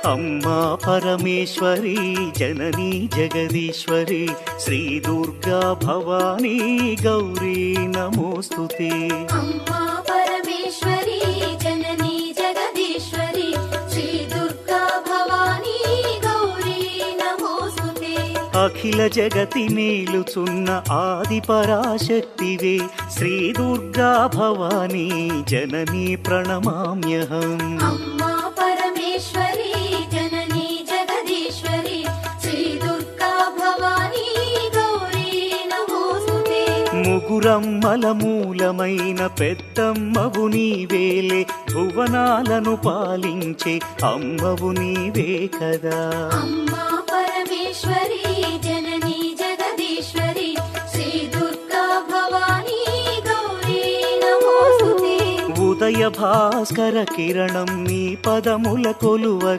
अम्मा परमेश्वरी जननी जगदीश्वरी श्री दुर्गा भवानी गौरी नमोस्तुते। अम्मा परमेश्वरी जननी जगदीश्वरी श्री दुर्गा भवानी गौरी नमोस्तुते। अखिल जगति मेलुचुन्न आदि पराशक्तिवे श्री दुर्गा भवानी जननी प्रणमाम्यहम्। अम्मा परमेश्वरी जननी जगदीश्वरी श्री दुर्गा भवानी गौरी नमोस्तुते। ముగురమ్మల మూలమైన పెద్దమ్మవు నీవేలే భువనాలను పాలించే అమ్మవు నీవే కదా। अम्मा परमेश्वरी जननी जगदीश्वरी श्री दुर्गा भवानी गौरी नमोस्तुते। ఉదయ భాస్కర కిరణం నీ పదముల కొలువ